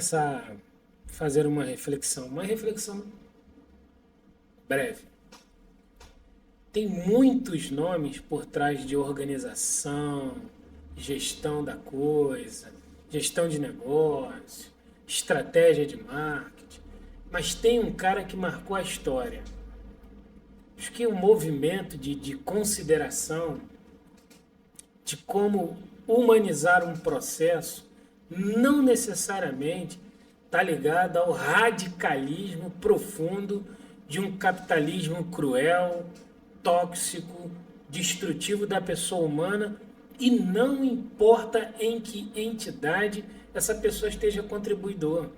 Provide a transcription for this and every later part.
começar a fazer uma reflexão breve. Tem muitos nomes por trás de organização, gestão da coisa, gestão de negócio, estratégia de marketing, mas tem um cara que marcou a história. Acho que o movimento de consideração de como humanizar um processo não necessariamente está ligado ao radicalismo profundo de um capitalismo cruel, tóxico, destrutivo da pessoa humana, e não importa em que entidade essa pessoa esteja contribuidor.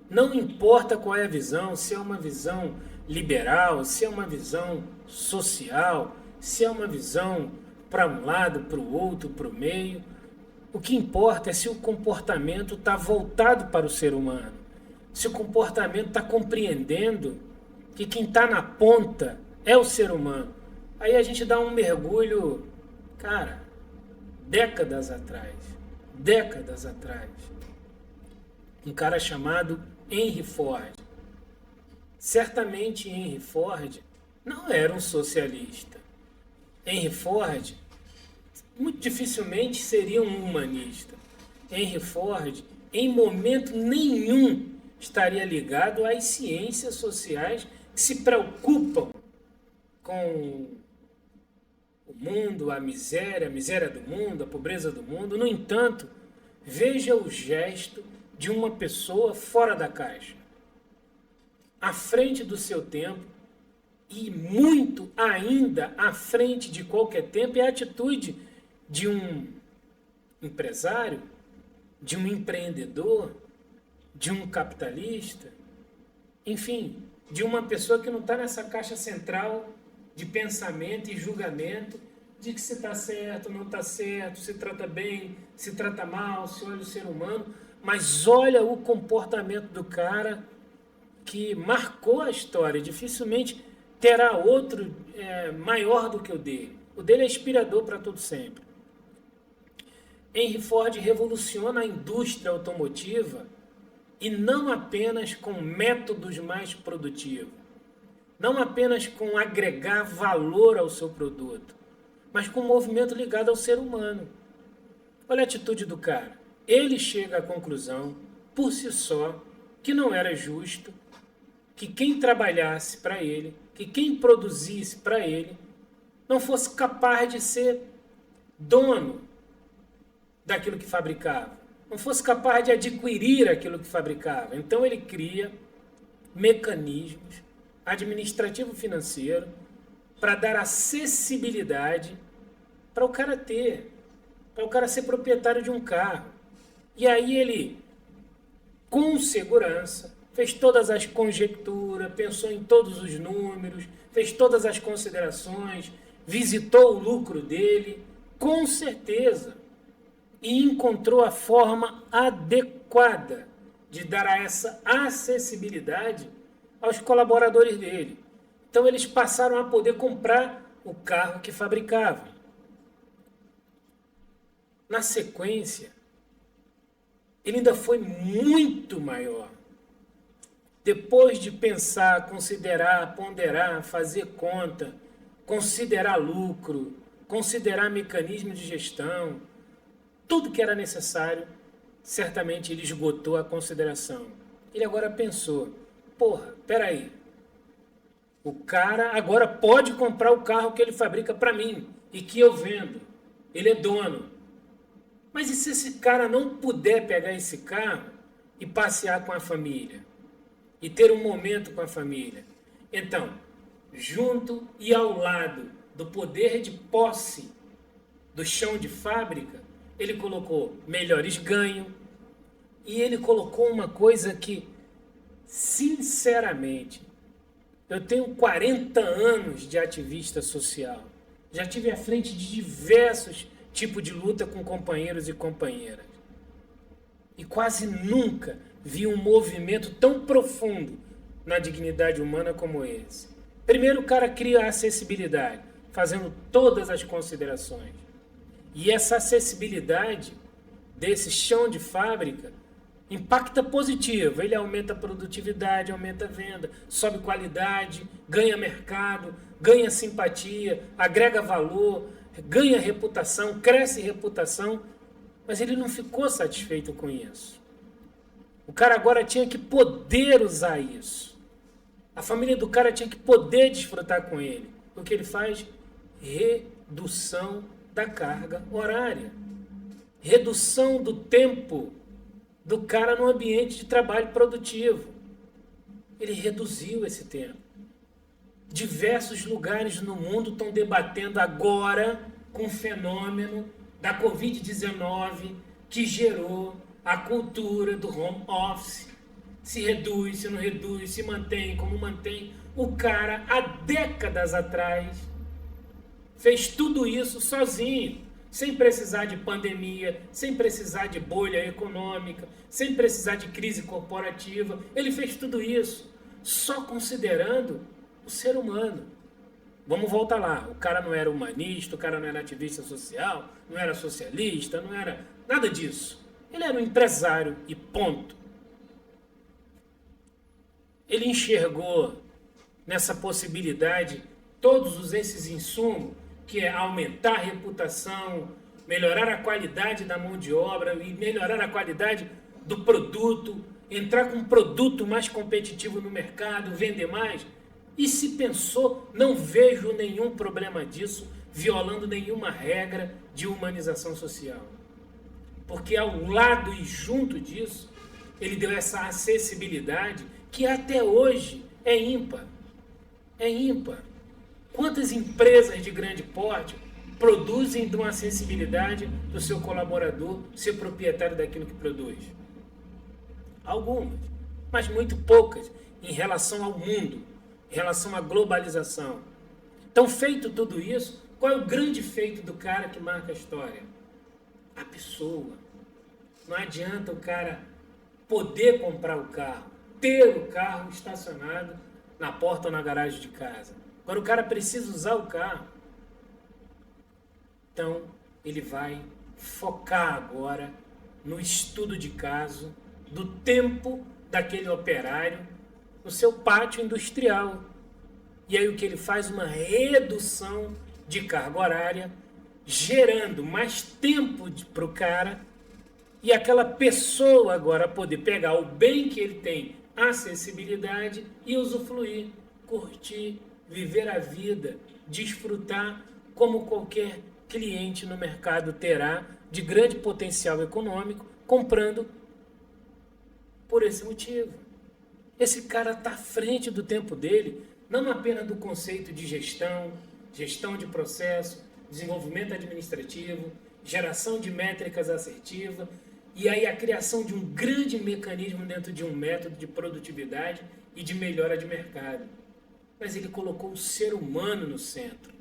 Não importa qual é a visão, se é uma visão liberal, se é uma visão social, se é uma visão para um lado, para o outro, para o meio. O que importa é se o comportamento está voltado para o ser humano, se o comportamento está compreendendo que quem está na ponta é o ser humano. Aí a gente dá um mergulho, cara, décadas atrás. Um cara chamado Henry Ford. Certamente Henry Ford não era um socialista. Henry Ford muito dificilmente seria um humanista. Henry Ford, em momento nenhum, estaria ligado às ciências sociais que se preocupam com o mundo, a miséria do mundo, a pobreza do mundo. No entanto, veja o gesto de uma pessoa fora da caixa, à frente do seu tempo, e muito ainda à frente de qualquer tempo, é a atitude de um empresário, de um empreendedor, de um capitalista, enfim, de uma pessoa que não está nessa caixa central de pensamento e julgamento de que se está certo, não está certo, se trata bem, se trata mal, se olha o ser humano, mas olha o comportamento do cara que marcou a história. Dificilmente terá outro maior do que o dele. O dele é inspirador para todo sempre. Henry Ford revoluciona a indústria automotiva, e não apenas com métodos mais produtivos, não apenas com agregar valor ao seu produto, mas com um movimento ligado ao ser humano. Olha a atitude do cara. Ele chega à conclusão, por si só, que não era justo que quem trabalhasse para ele, que quem produzisse para ele, não fosse capaz de ser dono daquilo que fabricava, não fosse capaz de adquirir aquilo que fabricava. Então ele cria mecanismos administrativo-financeiro para dar acessibilidade para o cara ter, para o cara ser proprietário de um carro. E aí ele, com segurança, fez todas as conjecturas, pensou em todos os números, fez todas as considerações, visitou o lucro dele, com certeza, e encontrou a forma adequada de dar essa acessibilidade aos colaboradores dele. Então eles passaram a poder comprar o carro que fabricavam. Na sequência, ele ainda foi muito maior. Depois de pensar, considerar, ponderar, fazer conta, considerar lucro, considerar mecanismo de gestão, tudo que era necessário, certamente ele esgotou a consideração. Ele agora pensou, peraí, o cara agora pode comprar o carro que ele fabrica para mim e que eu vendo. Ele é dono. Mas e se esse cara não puder pegar esse carro e passear com a família? E ter um momento com a família? Então, junto e ao lado do poder de posse do chão de fábrica, ele colocou melhores ganhos, e ele colocou uma coisa que, sinceramente, eu tenho 40 anos de ativista social. Já tive à frente de diversos tipos de luta com companheiros e companheiras. E quase nunca vi um movimento tão profundo na dignidade humana como esse. Primeiro, o cara cria a acessibilidade, fazendo todas as considerações. E essa acessibilidade desse chão de fábrica impacta positivo. Ele aumenta a produtividade, aumenta a venda, sobe qualidade, ganha mercado, ganha simpatia, agrega valor, ganha reputação, cresce reputação. Mas ele não ficou satisfeito com isso. O cara agora tinha que poder usar isso. A família do cara tinha que poder desfrutar com ele. O que ele faz? Redução da carga horária. Redução do tempo do cara no ambiente de trabalho produtivo. Ele reduziu esse tempo. Diversos lugares no mundo estão debatendo agora com o fenômeno da Covid-19 que gerou a cultura do home office. Se reduz, se não reduz, se mantém, como mantém. O cara, há décadas atrás, fez tudo isso sozinho, sem precisar de pandemia, sem precisar de bolha econômica, sem precisar de crise corporativa. Ele fez tudo isso só considerando o ser humano. Vamos voltar lá. O cara não era humanista, o cara não era ativista social, não era socialista, não era nada disso. Ele era um empresário e ponto. Ele enxergou nessa possibilidade todos esses insumos, que é aumentar a reputação, melhorar a qualidade da mão de obra e melhorar a qualidade do produto, entrar com um produto mais competitivo no mercado, vender mais. E se pensou, não vejo nenhum problema disso, violando nenhuma regra de humanização social. Porque ao lado e junto disso, ele deu essa acessibilidade que até hoje é ímpar. É ímpar. Quantas empresas de grande porte produzem de uma acessibilidade do seu colaborador ser proprietário daquilo que produz? Algumas, mas muito poucas em relação ao mundo, em relação à globalização. Então, feito tudo isso, qual é o grande feito do cara que marca a história? A pessoa. Não adianta o cara poder comprar o carro, ter o carro estacionado na porta ou na garagem de casa. Agora o cara precisa usar o carro. Então, ele vai focar agora no estudo de caso do tempo daquele operário no seu pátio industrial. E aí o que ele faz? Uma redução de carga horária, gerando mais tempo para o cara e aquela pessoa agora poder pegar o bem que ele tem, acessibilidade, e usufruir, curtir, viver a vida, desfrutar como qualquer cliente no mercado terá de grande potencial econômico, comprando por esse motivo. Esse cara está à frente do tempo dele, não apenas do conceito de gestão, gestão de processo, desenvolvimento administrativo, geração de métricas assertiva, e aí a criação de um grande mecanismo dentro de um método de produtividade e de melhora de mercado. Mas ele colocou o ser humano no centro.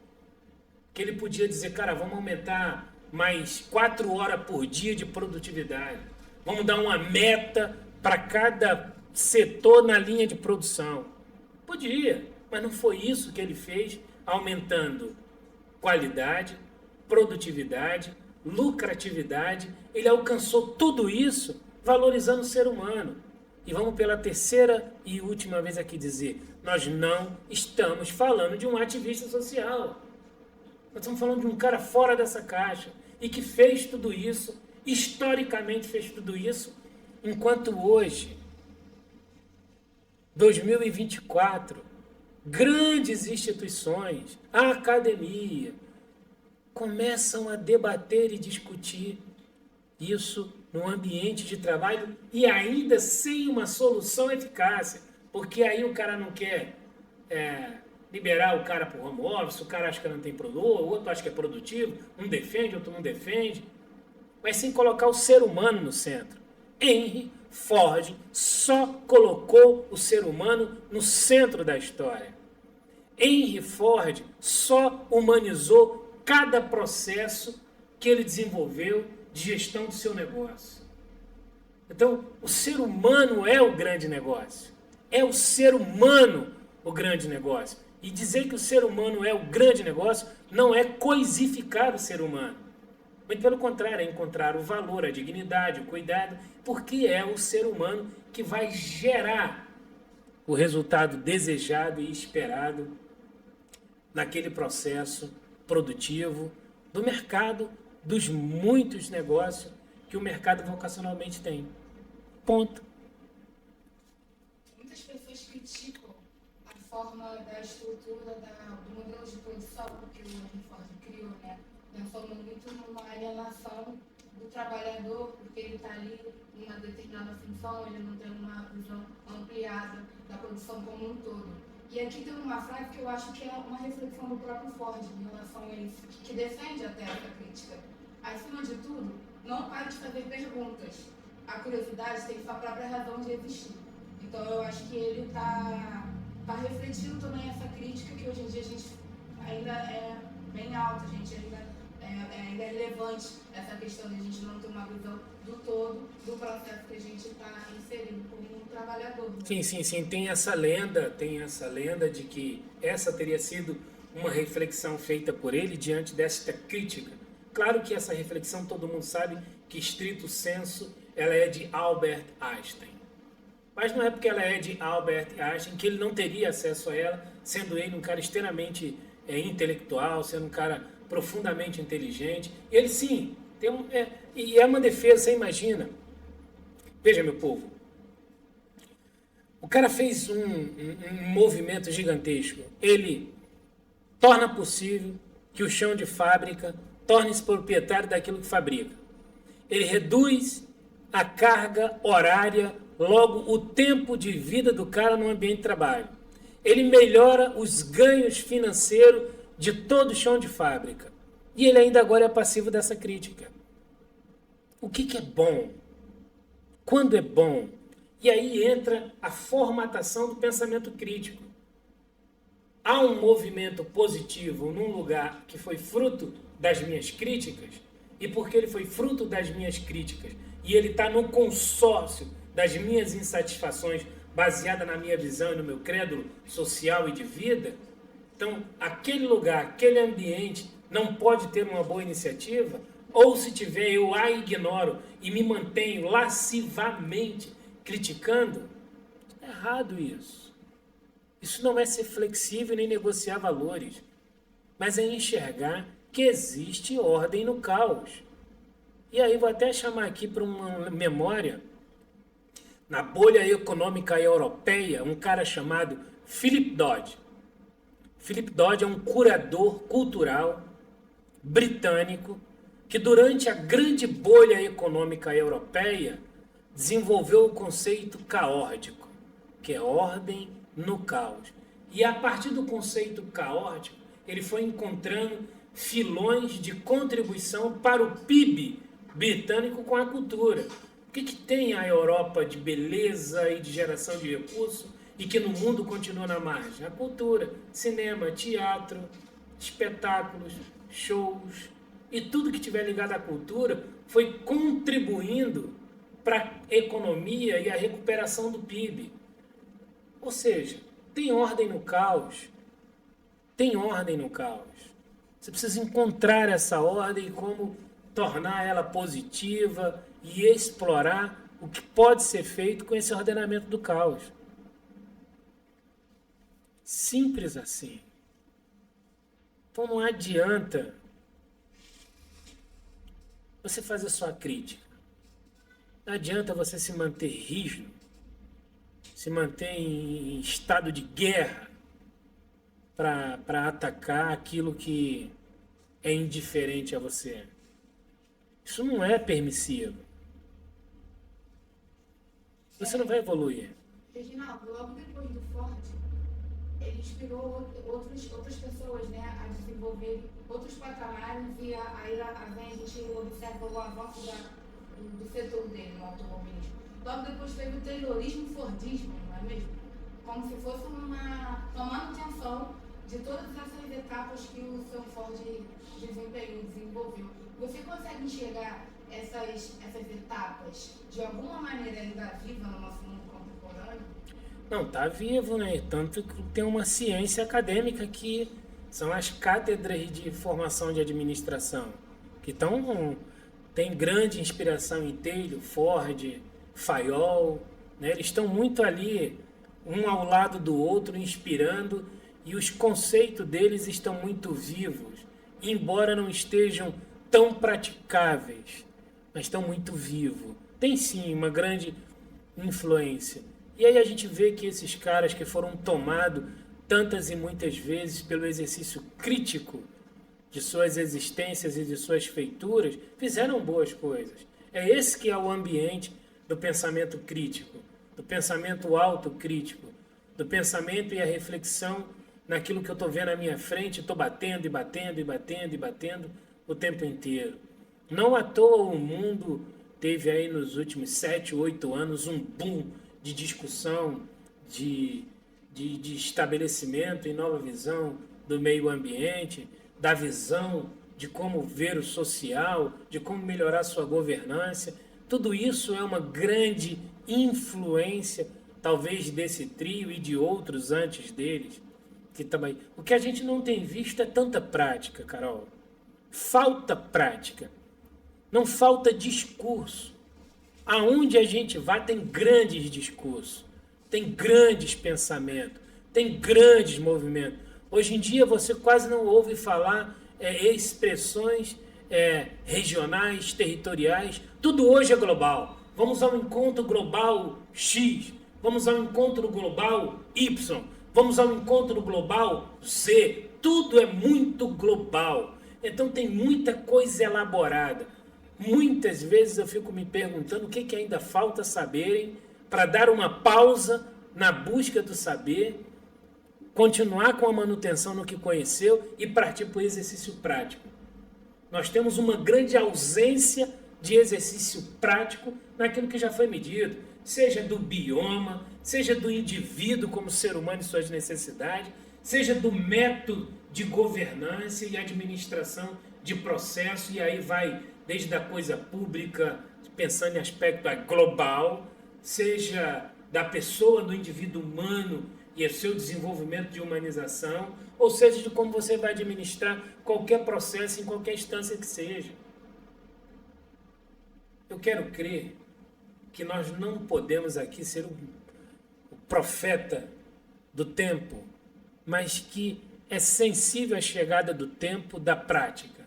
Que ele podia dizer, cara, vamos aumentar mais 4 horas por dia de produtividade. Vamos dar uma meta para cada setor na linha de produção. Podia, mas não foi isso que ele fez, aumentando qualidade, produtividade, lucratividade. Ele alcançou tudo isso valorizando o ser humano. E vamos pela terceira e última vez aqui dizer, nós não estamos falando de um ativista social. Nós estamos falando de um cara fora dessa caixa e que fez tudo isso, historicamente fez tudo isso, enquanto hoje, 2024, grandes instituições, a academia, começam a debater e discutir isso no ambiente de trabalho e ainda sem uma solução eficaz, porque aí o cara não quer liberar o cara para o home office, o cara acha que não tem produto, o outro acha que é produtivo, um defende, outro não defende, mas sem colocar o ser humano no centro. Henry Ford só colocou o ser humano no centro da história. Henry Ford só humanizou cada processo que ele desenvolveu de gestão do seu negócio. Então, o ser humano é o grande negócio. É o ser humano o grande negócio. E dizer que o ser humano é o grande negócio não é coisificar o ser humano. Muito pelo contrário, é encontrar o valor, a dignidade, o cuidado, porque é o ser humano que vai gerar o resultado desejado e esperado naquele processo produtivo do mercado, dos muitos negócios que o mercado vocacionalmente tem. Ponto. Muitas pessoas criticam a forma da estrutura do modelo de produção que o Henry Ford criou, né? Pensando muito numa alienação do trabalhador, porque ele está ali numa determinada função, ele não tem uma visão ampliada da produção como um todo. E aqui tem uma frase que eu acho que é uma reflexão do próprio Ford em relação a isso, que defende até essa crítica. Acima de tudo, não pare de fazer perguntas. A curiosidade tem sua própria razão de existir. Então eu acho que ele está refletindo também essa crítica que hoje em dia a gente ainda é bem alta, a gente ainda é relevante essa questão de a gente não ter uma visão do todo do processo que a gente está inserindo como um trabalhador. Né? Sim. Tem essa lenda de que essa teria sido uma reflexão feita por ele diante desta crítica. Claro que essa reflexão todo mundo sabe que, estrito senso, ela é de Albert Einstein. Mas não é porque ela é de Albert Einstein que ele não teria acesso a ela, sendo ele um cara extremamente intelectual, sendo um cara profundamente inteligente. Ele sim, e é uma defesa, você imagina. Veja, meu povo, o cara fez um movimento gigantesco. Ele torna possível que o chão de fábrica torne-se proprietário daquilo que fabrica. Ele reduz a carga horária, logo o tempo de vida do cara no ambiente de trabalho. Ele melhora os ganhos financeiros de todo o chão de fábrica. E ele ainda agora é passivo dessa crítica. O que é bom? Quando é bom? E aí entra a formatação do pensamento crítico. Há um movimento positivo num lugar que foi fruto das minhas críticas, e porque ele foi fruto das minhas críticas, e ele está no consórcio das minhas insatisfações, baseada na minha visão e no meu credo social e de vida, então aquele lugar, aquele ambiente não pode ter uma boa iniciativa, ou se tiver eu a ignoro e me mantenho lascivamente criticando, é errado isso. Isso não é ser flexível nem negociar valores, mas é enxergar que existe ordem no caos. E aí vou até chamar aqui para uma memória, na bolha econômica europeia, um cara chamado Philip Dodge. Philip Dodge é um curador cultural britânico que durante a grande bolha econômica europeia desenvolveu o conceito caórdico, que é ordem no caos. E a partir do conceito caórdico, ele foi encontrando filões de contribuição para o PIB britânico com a cultura. O que tem a Europa de beleza e de geração de recursos e que no mundo continua na margem? A cultura, cinema, teatro, espetáculos, shows e tudo que tiver ligado à cultura foi contribuindo para a economia e a recuperação do PIB. Ou seja, tem ordem no caos. Tem ordem no caos. Você precisa encontrar essa ordem e como tornar ela positiva e explorar o que pode ser feito com esse ordenamento do caos. Simples assim. Então não adianta você fazer sua crítica. Não adianta você se manter rígido, se manter em estado de guerra para atacar aquilo que é indiferente a você. Isso não é permissivo. Você não vai evoluir. Reginaldo, logo depois do Ford, ele inspirou outras pessoas, né, a desenvolver outros patamares e aí a gente observa o avanço do setor dele no automobilismo. Logo depois teve o Taylorismo Fordismo, não é mesmo? Como se fosse uma manutenção de todas essas etapas que o seu Ford desenvolveu. Você consegue enxergar essas etapas de alguma maneira ainda viva no nosso mundo contemporâneo? Não, está vivo, né? Tanto que tem uma ciência acadêmica que são as cátedras de formação de administração. que tem grande inspiração em telho, Ford, Fayol, né? Eles estão muito ali, um ao lado do outro, inspirando, e os conceitos deles estão muito vivos, embora não estejam tão praticáveis, mas estão muito vivos. Tem sim uma grande influência. E aí a gente vê que esses caras que foram tomados tantas e muitas vezes pelo exercício crítico de suas existências e de suas feituras, fizeram boas coisas. É esse que é o ambiente do pensamento crítico, do pensamento autocrítico, do pensamento e a reflexão naquilo que eu estou vendo à minha frente, estou batendo e batendo e batendo e batendo o tempo inteiro. Não à toa o mundo teve aí nos últimos 7, 8 anos um boom de discussão, de estabelecimento e nova visão do meio ambiente, da visão de como ver o social, de como melhorar sua governança. Tudo isso é uma grande influência, talvez desse trio e de outros antes deles. Que também. O que a gente não tem visto é tanta prática, Carol. Falta prática. Não falta discurso. Aonde a gente vai tem grandes discursos, tem grandes pensamentos, tem grandes movimentos. Hoje em dia você quase não ouve falar expressões regionais, territoriais. Tudo hoje é global. Vamos ao encontro global X, vamos ao encontro global Y, vamos ao encontro global Z. Tudo é muito global. Então tem muita coisa elaborada. Muitas vezes eu fico me perguntando o que ainda falta saberem para dar uma pausa na busca do saber, continuar com a manutenção no que conheceu e partir para o exercício prático. Nós temos uma grande ausência de exercício prático naquilo que já foi medido, seja do bioma, seja do indivíduo como ser humano e suas necessidades, seja do método de governança e administração de processo, e aí vai desde a coisa pública, pensando em aspecto global, seja da pessoa, do indivíduo humano e o seu desenvolvimento de humanização, ou seja, de como você vai administrar qualquer processo em qualquer instância que seja. Eu quero crer que nós não podemos aqui ser o profeta do tempo, mas que é sensível à chegada do tempo da prática,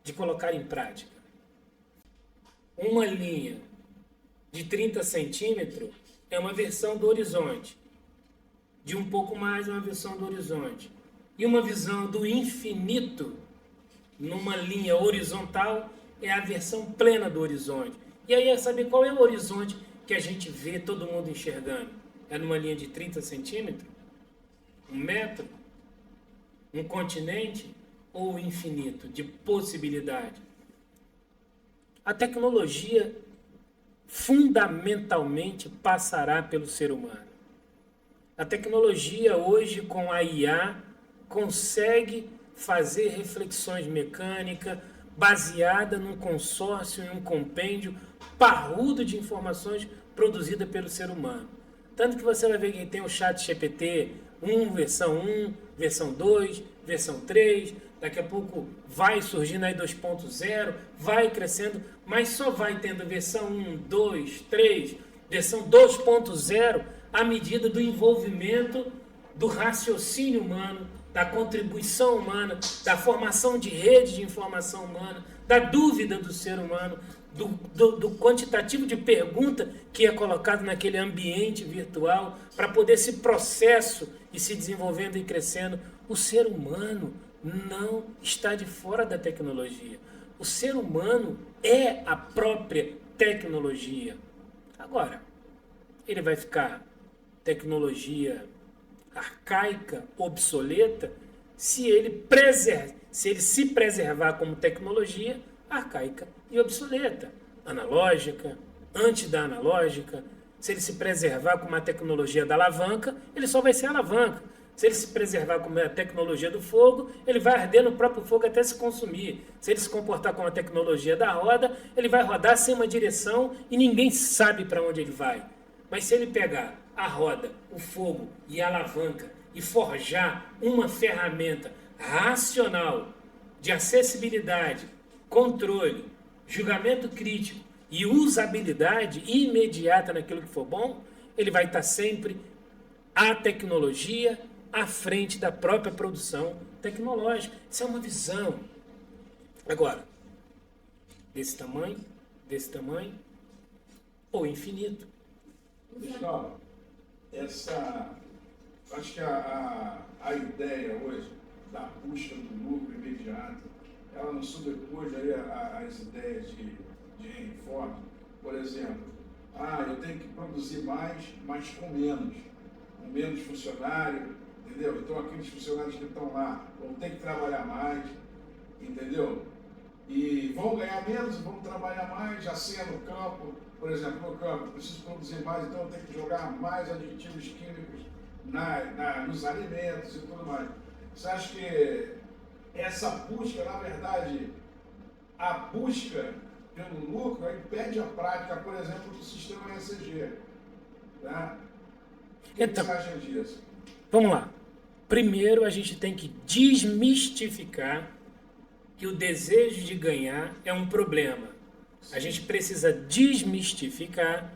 de colocar em prática. Uma linha de 30 centímetros é uma versão do horizonte. De um pouco mais é uma versão do horizonte. E uma visão do infinito numa linha horizontal é a versão plena do horizonte. E aí é saber qual é o horizonte que a gente vê todo mundo enxergando. É numa linha de 30 centímetros? 1 metro? Um continente? Ou o infinito de possibilidade? A tecnologia fundamentalmente passará pelo ser humano. A tecnologia hoje com a IA consegue fazer reflexões mecânicas baseada num consórcio e um compêndio parrudo de informações produzida pelo ser humano. Tanto que você vai ver que tem o chat GPT 1, versão 2, versão 3, daqui a pouco vai surgindo aí 2.0, vai crescendo, mas só vai tendo versão 1, 2, 3, versão 2.0 à medida do envolvimento do raciocínio humano, da contribuição humana, da formação de rede de informação humana, da dúvida do ser humano, do quantitativo de pergunta que é colocado naquele ambiente virtual para poder esse processo ir se desenvolvendo e crescendo. O ser humano não está de fora da tecnologia. O ser humano é a própria tecnologia. Agora, ele vai ficar tecnologia arcaica, obsoleta, se ele se preservar como tecnologia arcaica e obsoleta, analógica, antes da analógica. Se ele se preservar como a tecnologia da alavanca, ele só vai ser alavanca. Se ele se preservar como a tecnologia do fogo, ele vai arder no próprio fogo até se consumir. Se ele se comportar como a tecnologia da roda, ele vai rodar sem uma direção e ninguém sabe para onde ele vai. Mas se ele pegar a roda, o fogo e a alavanca e forjar uma ferramenta racional de acessibilidade controle, julgamento crítico e usabilidade imediata naquilo que for bom, ele vai estar sempre a tecnologia à frente da própria produção tecnológica. Isso é uma visão. Agora, desse tamanho, ou infinito. Pessoal, acho que a ideia hoje da busca do lucro imediato, ela não sobrepôs aí as ideias de Henry Ford. Por exemplo, eu tenho que produzir mais, mas com menos funcionário, entendeu? Então aqueles funcionários que estão lá vão ter que trabalhar mais, entendeu? E vão ganhar menos e vão trabalhar mais, já seja no campo. Por exemplo, no campo, preciso produzir mais, então eu tenho que jogar mais aditivos químicos nos alimentos e tudo mais. Você acha que essa busca, na verdade, a busca pelo lucro impede a prática, por exemplo, do sistema ESG? Né? O que você acha disso? Vamos lá. Primeiro, a gente tem que desmistificar que o desejo de ganhar é um problema. A gente precisa desmistificar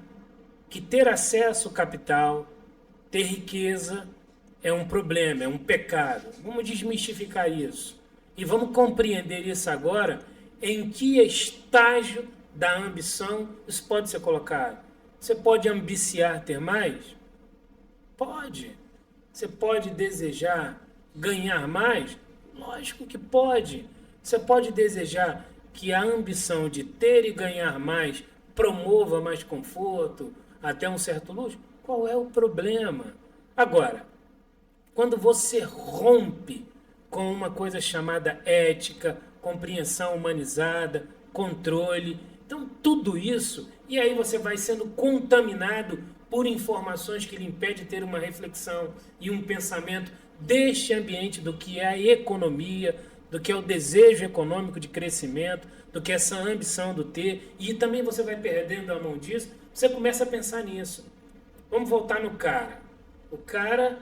que ter acesso ao capital, ter riqueza é um problema, é um pecado. Vamos desmistificar isso. E vamos compreender isso agora, em que estágio da ambição isso pode ser colocado. Você pode ambiciar ter mais? Pode. Você pode desejar ganhar mais? Lógico que pode. Você pode desejar que a ambição de ter e ganhar mais promova mais conforto, até um certo luxo? Qual é o problema? Agora, quando você rompe com uma coisa chamada ética, compreensão humanizada, controle, então tudo isso, e aí você vai sendo contaminado por informações que lhe impedem de ter uma reflexão e um pensamento deste ambiente do que é a economia, do que é o desejo econômico de crescimento, do que é essa ambição do ter, e também você vai perdendo a mão disso, você começa a pensar nisso. Vamos voltar no cara. O cara,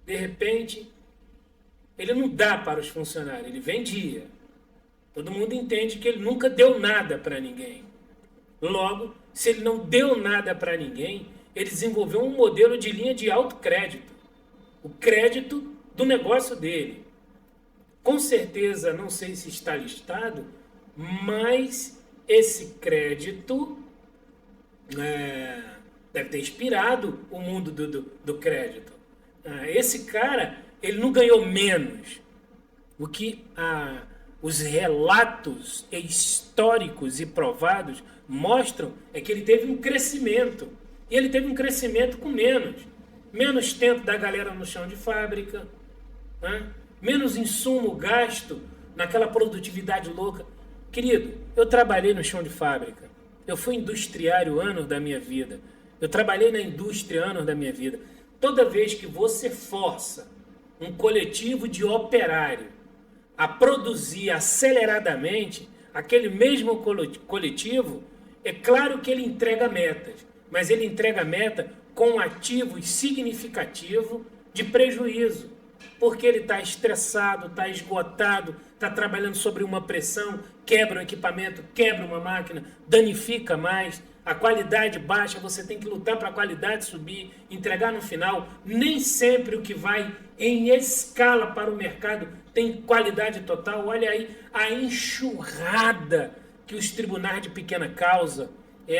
de repente, ele não dá para os funcionários, ele vendia. Todo mundo entende que ele nunca deu nada para ninguém. Logo, se ele não deu nada para ninguém, ele desenvolveu um modelo de linha de alto crédito. O crédito do negócio dele. Com certeza, não sei se está listado, mas esse crédito deve ter inspirado o mundo do crédito. Esse cara, ele não ganhou menos. O que os relatos históricos e provados mostram é que ele teve um crescimento. E ele teve um crescimento com menos. Menos tempo da galera no chão de fábrica, menos insumo gasto naquela produtividade louca. Querido, eu trabalhei no chão de fábrica. Eu fui industriário anos da minha vida. Eu trabalhei na indústria anos da minha vida. Toda vez que você força um coletivo de operário a produzir aceleradamente, aquele mesmo coletivo, é claro que ele entrega metas, mas ele entrega meta com ativos significativos de prejuízo, porque ele está estressado, está esgotado, está trabalhando sobre uma pressão, quebra um equipamento, quebra uma máquina, danifica mais, a qualidade baixa, você tem que lutar para a qualidade subir, entregar no final. Nem sempre o que vai em escala para o mercado tem qualidade total. Olha aí a enxurrada que os tribunais de pequena causa,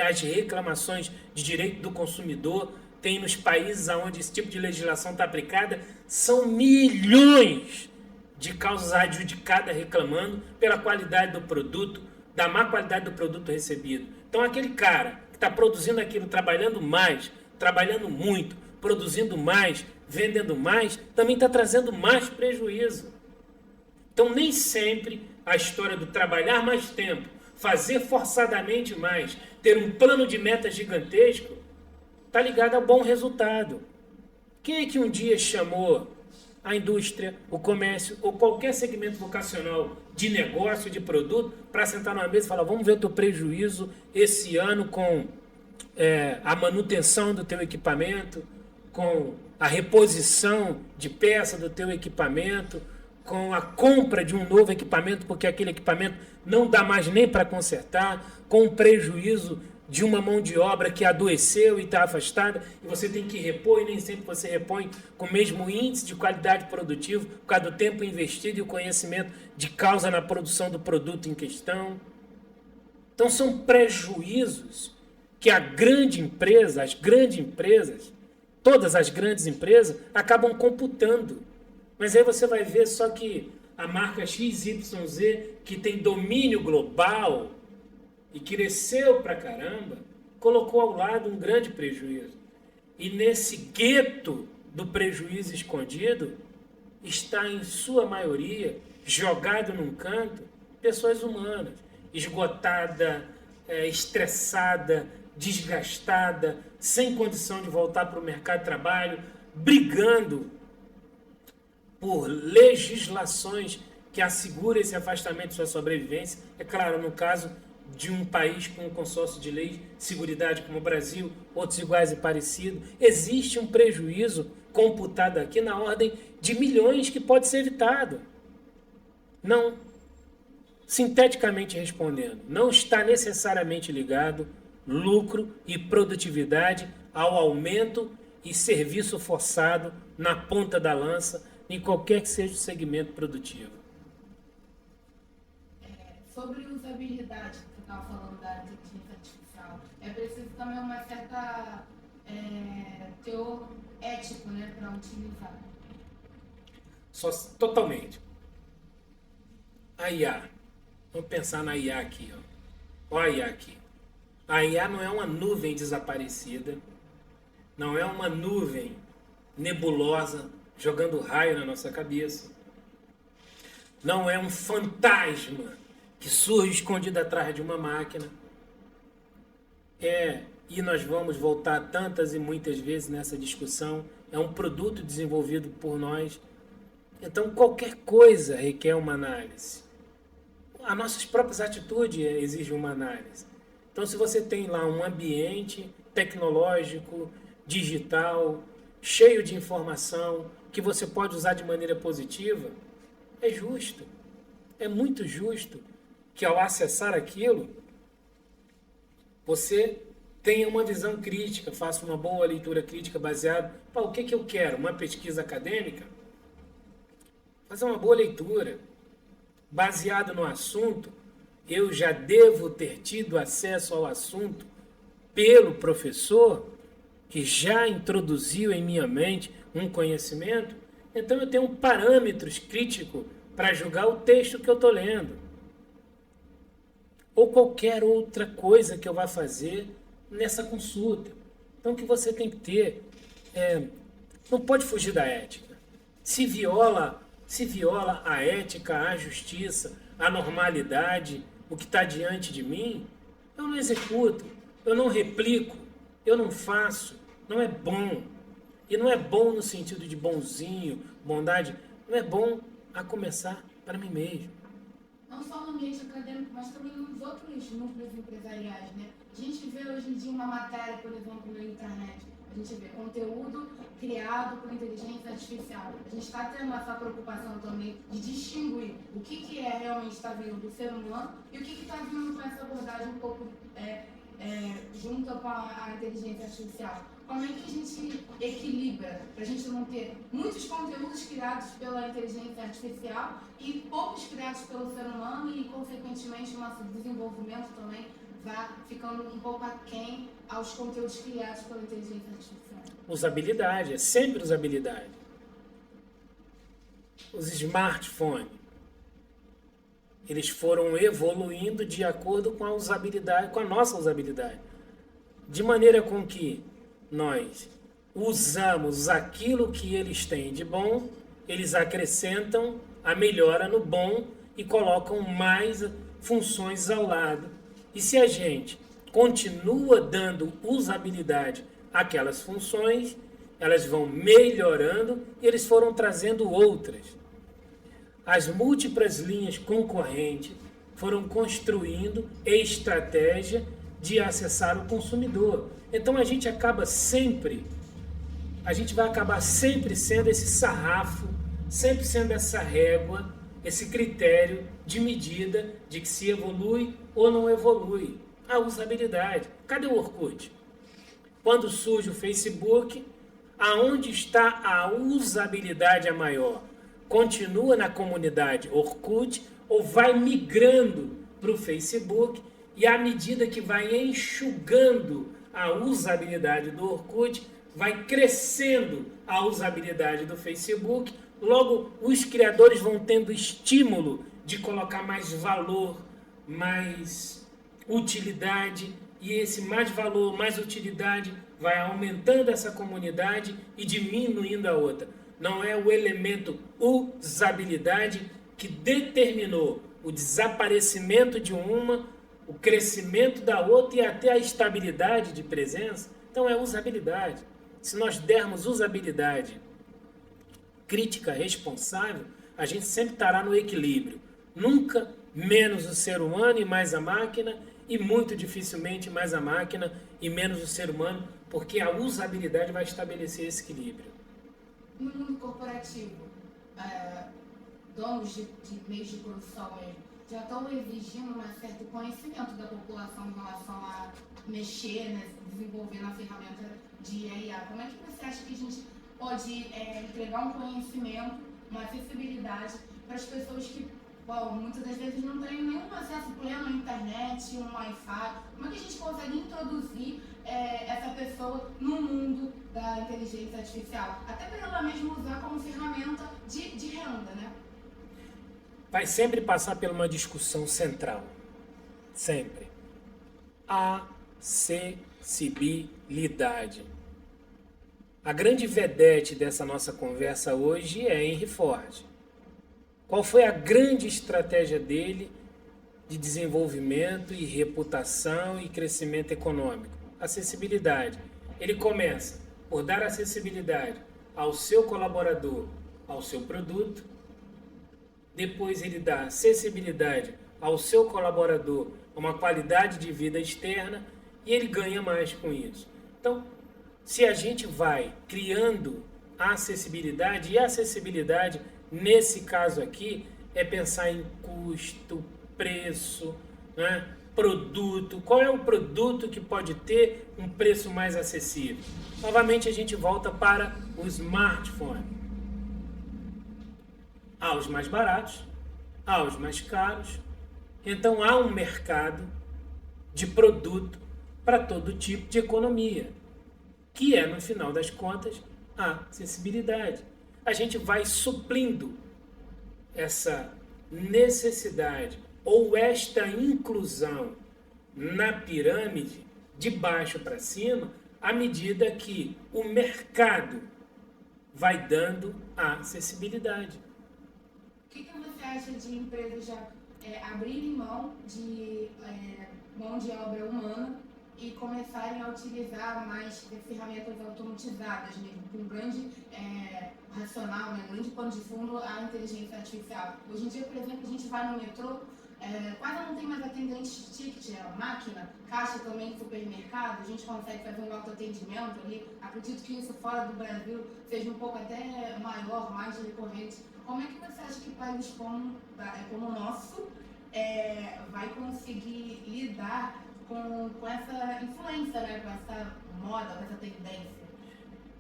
as reclamações de direito do consumidor tem nos países onde esse tipo de legislação está aplicada, são milhões de causas adjudicadas reclamando pela qualidade do produto, da má qualidade do produto recebido. Então aquele cara que está produzindo aquilo, trabalhando mais, trabalhando muito, produzindo mais, vendendo mais, também está trazendo mais prejuízo. Então nem sempre a história do trabalhar mais tempo, fazer forçadamente mais, ter um plano de meta gigantesco, está ligado a bom resultado. Quem é que um dia chamou a indústria, o comércio ou qualquer segmento vocacional de negócio, de produto, para sentar numa mesa e falar, vamos ver o teu prejuízo esse ano com a manutenção do teu equipamento, com a reposição de peça do teu equipamento, com a compra de um novo equipamento, porque aquele equipamento não dá mais nem para consertar, com o prejuízo de uma mão de obra que adoeceu e está afastada, e você tem que repor, e nem sempre você repõe com o mesmo índice de qualidade produtiva, por causa do tempo investido e o conhecimento de causa na produção do produto em questão. Então são prejuízos que a grande empresa, as grandes empresas, todas as grandes empresas, acabam computando. Mas aí você vai ver só que a marca XYZ, que tem domínio global e cresceu pra caramba, colocou ao lado um grande prejuízo. E nesse gueto do prejuízo escondido, está em sua maioria, jogado num canto, pessoas humanas, esgotada, estressada, desgastada, sem condição de voltar para o mercado de trabalho, brigando por legislações que assegurem esse afastamento de sua sobrevivência. É claro, no caso de um país com um consórcio de leis, seguridade como o Brasil, outros iguais e parecidos, existe um prejuízo computado aqui na ordem de milhões que pode ser evitado. Não, sinteticamente respondendo, não está necessariamente ligado lucro e produtividade ao aumento e serviço forçado na ponta da lança, em qualquer que seja o segmento produtivo. Sobre usabilidade, que você estava falando da inteligência artificial, é preciso também uma certa teor ético, né, para utilizar. Totalmente. A IA. Vamos pensar na IA aqui. Olha a IA aqui. A IA não é uma nuvem desaparecida, não é uma nuvem nebulosa jogando raio na nossa cabeça. Não é um fantasma que surge escondido atrás de uma máquina. E nós vamos voltar tantas e muitas vezes nessa discussão, é um produto desenvolvido por nós. Então qualquer coisa requer uma análise. As nossas próprias atitudes exigem uma análise. Então se você tem lá um ambiente tecnológico, digital, cheio de informação, que você pode usar de maneira positiva, é justo, é muito justo que ao acessar aquilo, você tenha uma visão crítica, faça uma boa leitura crítica baseada, o que eu quero? Uma pesquisa acadêmica? Fazer uma boa leitura, baseado no assunto, eu já devo ter tido acesso ao assunto pelo professor, que já introduziu em minha mente um conhecimento, então eu tenho parâmetros críticos para julgar o texto que eu estou lendo. Ou qualquer outra coisa que eu vá fazer nessa consulta. Então o que você tem que ter não pode fugir da ética. Se viola a ética, a justiça, a normalidade, o que está diante de mim, eu não executo, eu não replico, eu não faço, não é bom. E não é bom no sentido de bonzinho, bondade, não é bom a começar para mim mesmo. Não só no ambiente acadêmico, mas também nos outros núcleos empresariais, né? A gente vê hoje em dia uma matéria, por exemplo, na internet, a gente vê conteúdo criado por inteligência artificial. A gente está tendo essa preocupação também de distinguir o que realmente está vindo do ser humano e o que está vindo com essa abordagem um pouco junto com a inteligência artificial. Como é que a gente equilibra para a gente não ter muitos conteúdos criados pela inteligência artificial e poucos criados pelo ser humano e, consequentemente, o nosso desenvolvimento também vai ficando um pouco aquém aos conteúdos criados pela inteligência artificial? Usabilidade, é sempre usabilidade. Os smartphones, eles foram evoluindo de acordo com a usabilidade, com a nossa usabilidade. De maneira com que nós usamos aquilo que eles têm de bom, eles acrescentam a melhora no bom e colocam mais funções ao lado. E se a gente continua dando usabilidade àquelas funções, elas vão melhorando e eles foram trazendo outras. As múltiplas linhas concorrentes foram construindo estratégia de acessar o consumidor. Então a gente vai acabar sempre sendo esse sarrafo sempre sendo essa régua, esse critério de medida de que se evolui ou não evolui. A usabilidade. Cadê o Orkut? Quando surge o Facebook, aonde está a usabilidade a maior? Continua na comunidade Orkut ou vai migrando para o Facebook, e à medida que vai enxugando a usabilidade do Orkut, vai crescendo a usabilidade do Facebook, logo os criadores vão tendo estímulo de colocar mais valor, mais utilidade, e esse mais valor, mais utilidade vai aumentando essa comunidade e diminuindo a outra. Não é o elemento usabilidade que determinou o desaparecimento de uma, o crescimento da outra e até a estabilidade de presença. Então é usabilidade. Se nós dermos usabilidade crítica responsável, a gente sempre estará no equilíbrio. Nunca menos o ser humano e mais a máquina, e muito dificilmente mais a máquina e menos o ser humano, porque a usabilidade vai estabelecer esse equilíbrio. No mundo corporativo, donos de meios de produção já estão exigindo um certo conhecimento da população em relação a mexer, né, desenvolver na ferramenta de IA. Como é que você acha que a gente pode entregar um conhecimento, uma acessibilidade para as pessoas que, muitas das vezes não têm nenhum acesso pleno à internet, um Wi-Fi? Como é que a gente consegue introduzir essa pessoa no mundo da inteligência artificial? Até para ela mesma usar como ferramenta de renda, né? Vai sempre passar por uma discussão central. Sempre. Acessibilidade. A grande vedete dessa nossa conversa hoje é Henry Ford. Qual foi a grande estratégia dele de desenvolvimento e reputação e crescimento econômico? Acessibilidade. Ele começa por dar acessibilidade ao seu colaborador, ao seu produto. Depois ele dá acessibilidade ao seu colaborador, a uma qualidade de vida externa, e ele ganha mais com isso. Então, se a gente vai criando a acessibilidade, e a acessibilidade, nesse caso aqui, é pensar em custo, preço, né? Produto. Qual é o produto que pode ter um preço mais acessível? Novamente a gente volta para o smartphone. Há os mais baratos, há os mais caros. Então há um mercado de produto para todo tipo de economia, que é, no final das contas, a acessibilidade. A gente vai suprindo essa necessidade ou esta inclusão na pirâmide, de baixo para cima, à medida que o mercado vai dando a acessibilidade. O que você acha de empresas já abrirem mão de mão de obra humana e começarem a utilizar mais ferramentas automatizadas, mesmo, com grande racional, né, grande pano de fundo a inteligência artificial? Hoje em dia, por exemplo, a gente vai no metrô, quase não tem mais atendente de ticket, máquina, caixa também em supermercado, a gente consegue fazer um autoatendimento ali. Acredito que isso fora do Brasil seja um pouco até maior, mais recorrente. Como é que você acha que países como o nosso vai conseguir lidar com essa influência, né, com essa moda, com essa tendência?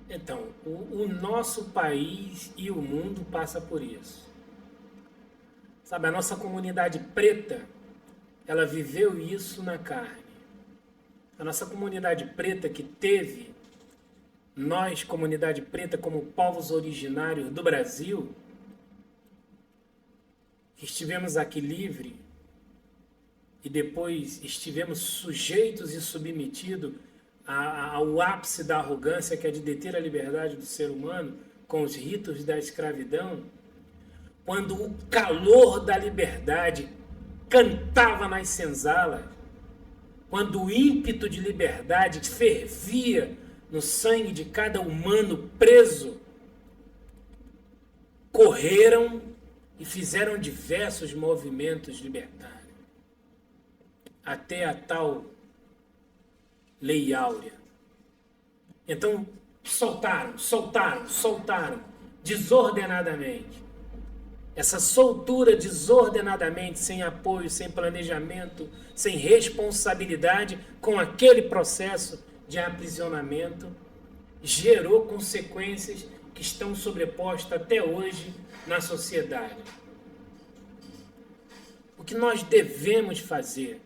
Então, o nosso país e o mundo passa por isso. Sabe, a nossa comunidade preta, ela viveu isso na carne. A nossa comunidade preta que teve, nós, comunidade preta, como povos originários do Brasil, que estivemos aqui livre e depois estivemos sujeitos e submetidos ao ápice da arrogância, que é de deter a liberdade do ser humano com os ritos da escravidão, quando o calor da liberdade cantava nas senzalas, quando o ímpeto de liberdade fervia no sangue de cada humano preso, correram e fizeram diversos movimentos libertários, até a tal Lei Áurea. Então, soltaram, desordenadamente. Essa soltura desordenadamente, sem apoio, sem planejamento, sem responsabilidade com aquele processo de aprisionamento, gerou consequências que estão sobrepostas até hoje na sociedade. O que nós devemos fazer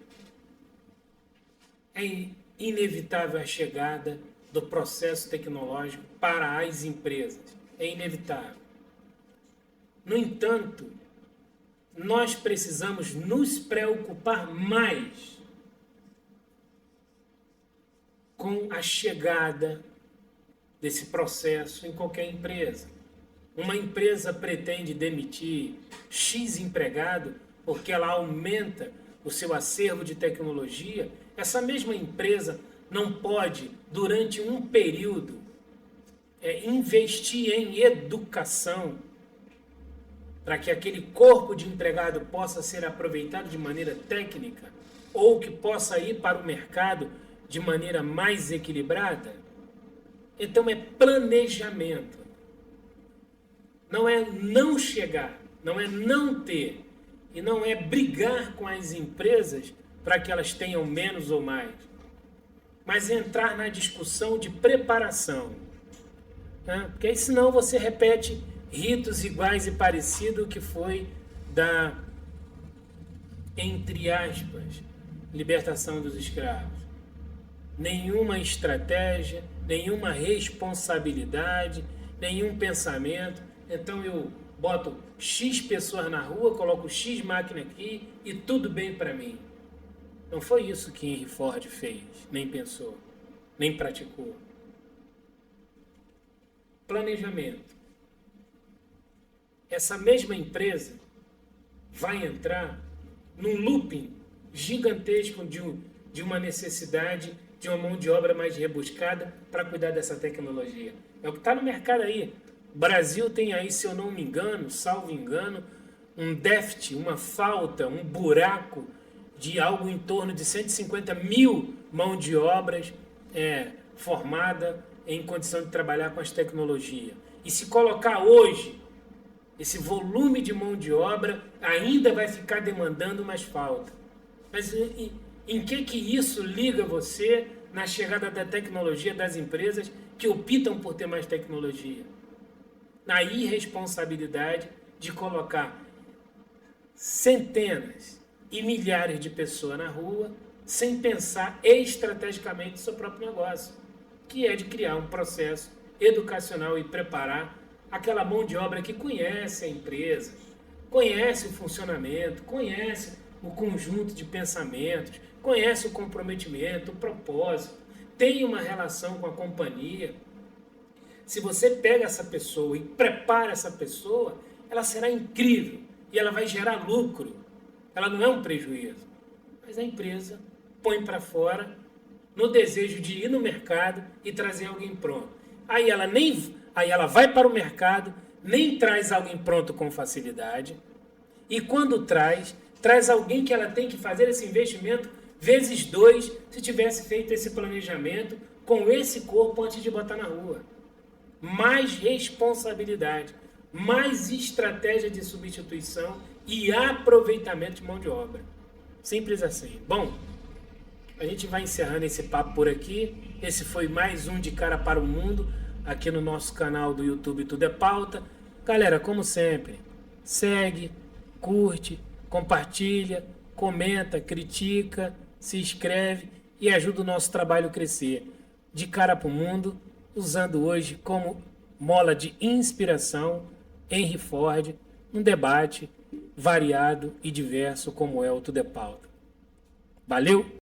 é inevitável a chegada do processo tecnológico para as empresas. É inevitável. No entanto, nós precisamos nos preocupar mais com a chegada desse processo em qualquer empresa. Uma empresa pretende demitir X empregado porque ela aumenta o seu acervo de tecnologia. Essa mesma empresa não pode, durante um período, investir em educação para que aquele corpo de empregado possa ser aproveitado de maneira técnica ou que possa ir para o mercado de maneira mais equilibrada? Então é planejamento. Não é não chegar, não é não ter, e não é brigar com as empresas para que elas tenham menos ou mais, mas entrar na discussão de preparação. Né? Porque aí senão você repete ritos iguais e parecidos que foi da, entre aspas, libertação dos escravos. Nenhuma estratégia, nenhuma responsabilidade, nenhum pensamento. Então eu boto X pessoas na rua, coloco X máquina aqui e tudo bem para mim. Não foi isso que Henry Ford fez, nem pensou, nem praticou. Planejamento. Essa mesma empresa vai entrar num looping gigantesco de uma necessidade de uma mão de obra mais rebuscada para cuidar dessa tecnologia. É o que está no mercado aí. O Brasil tem aí, se eu não me engano, salvo engano, um déficit, uma falta, um buraco de algo em torno de 150 mil mão de obras formada em condição de trabalhar com as tecnologias. E se colocar hoje esse volume de mão de obra, ainda vai ficar demandando mais falta. Mas em que isso liga você na chegada da tecnologia das empresas que optam por ter mais tecnologia? Na irresponsabilidade de colocar centenas e milhares de pessoas na rua sem pensar estrategicamente no seu próprio negócio, que é de criar um processo educacional e preparar aquela mão de obra que conhece a empresa, conhece o funcionamento, conhece o conjunto de pensamentos, conhece o comprometimento, o propósito, tem uma relação com a companhia. Se você pega essa pessoa e prepara essa pessoa, ela será incrível e ela vai gerar lucro. Ela não é um prejuízo. Mas a empresa põe para fora no desejo de ir no mercado e trazer alguém pronto. Aí ela vai para o mercado, nem traz alguém pronto com facilidade. E quando traz alguém que ela tem que fazer esse investimento vezes 2, se tivesse feito esse planejamento com esse corpo antes de botar na rua. Mais responsabilidade, mais estratégia de substituição e aproveitamento de mão de obra. Simples assim. Bom, a gente vai encerrando esse papo por aqui. Esse foi mais um De Cara para o Mundo, aqui no nosso canal do YouTube Tudo é Pauta. Galera, como sempre, segue, curte, compartilha, comenta, critica, se inscreve e ajuda o nosso trabalho a crescer. De Cara para o Mundo, usando hoje como mola de inspiração Henry Ford, um debate variado e diverso como é o Tudo é Pauta. Valeu!